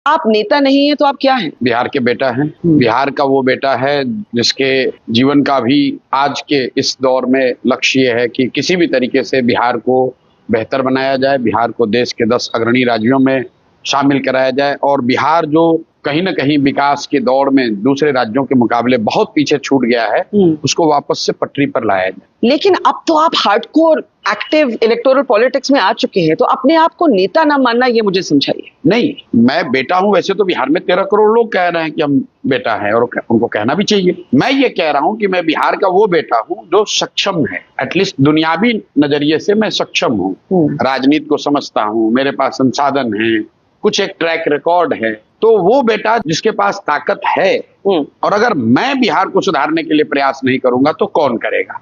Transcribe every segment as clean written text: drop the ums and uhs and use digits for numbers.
आप नेता नहीं है तो आप क्या हैं? बिहार के बेटा हैं। बिहार का वो बेटा है जिसके जीवन का भी आज के इस दौर में लक्ष्य ये है कि किसी भी तरीके से बिहार को बेहतर बनाया जाए, बिहार को देश के 10 अग्रणी राज्यों में शामिल कराया जाए और बिहार जो कहीं ना कहीं विकास के दौड़ में दूसरे राज्यों के मुकाबले बहुत पीछे छूट गया है, उसको वापस से पटरी पर लाया जाए। लेकिन अब तो आप हार्डकोर एक्टिव इलेक्टोरल पॉलिटिक्स में आ चुके हैं, तो अपने आप को नेता ना मानना, ये मुझे समझाइए। नहीं, मैं बेटा हूं। वैसे तो बिहार में 13 करोड़ लोग कह रहे हैं कि हम बेटा हैं और उनको कहना भी चाहिए। मैं ये कह रहा हूं कि मैं बिहार का वो बेटा हूं जो सक्षम है, एटलीस्ट दुनियावी नजरिए से मैं सक्षम हूं। राजनीति को समझता हूं, मेरे पास संसाधन है, कुछ एक ट्रैक रिकॉर्ड है। तो वो बेटा जिसके पास ताकत है, और अगर मैं बिहार को सुधारने के लिए प्रयास नहीं करूंगा तो कौन करेगा?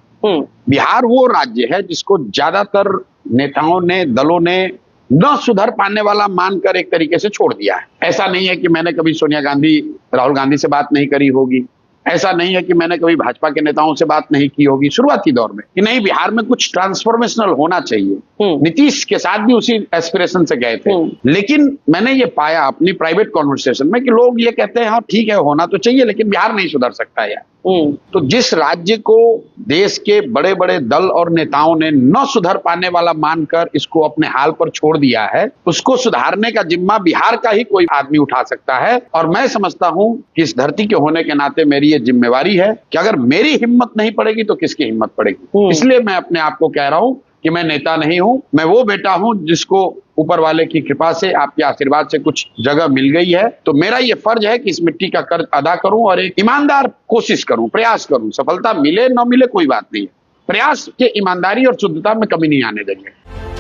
बिहार वो राज्य है जिसको ज्यादातर नेताओं ने, दलों ने न सुधर पाने वाला मानकर एक तरीके से छोड़ दिया है। ऐसा नहीं है कि मैंने कभी सोनिया गांधी, राहुल गांधी से बात नहीं करी होगी, ऐसा नहीं है कि मैंने कभी भाजपा के नेताओं से बात नहीं की होगी शुरुआती दौर में कि नहीं बिहार में कुछ ट्रांसफॉर्मेशनल होना चाहिए। नीतीश के साथ भी उसी एस्पिरेशन से गए थे, लेकिन मैंने ये पाया अपनी प्राइवेट कॉन्वर्सेशन में कि लोग ये कहते हैं हाँ ठीक है, होना तो चाहिए, लेकिन बिहार नहीं सुधर सकता यार। तो जिस राज्य को देश के बड़े बड़े दल और नेताओं ने न सुधर पाने वाला मानकर इसको अपने हाल पर छोड़ दिया है, उसको सुधारने का जिम्मा बिहार का ही कोई आदमी उठा सकता है। और मैं समझता हूं कि इस धरती के होने के नाते मेरी ये जिम्मेवारी है कि अगर मेरी हिम्मत नहीं पड़ेगी तो किसकी हिम्मत पड़ेगी। इसलिए मैं अपने आप को कह रहा हूं कि मैं नेता नहीं हूं, मैं वो बेटा हूं जिसको ऊपर वाले की कृपा से, आपके आशीर्वाद से कुछ जगह मिल गई है। तो मेरा ये फर्ज है कि इस मिट्टी का कर्ज अदा करूं और एक ईमानदार कोशिश करूं, प्रयास करूं। सफलता मिले न मिले कोई बात नहीं, प्रयास के ईमानदारी और शुद्धता में कमी नहीं आने देंगे।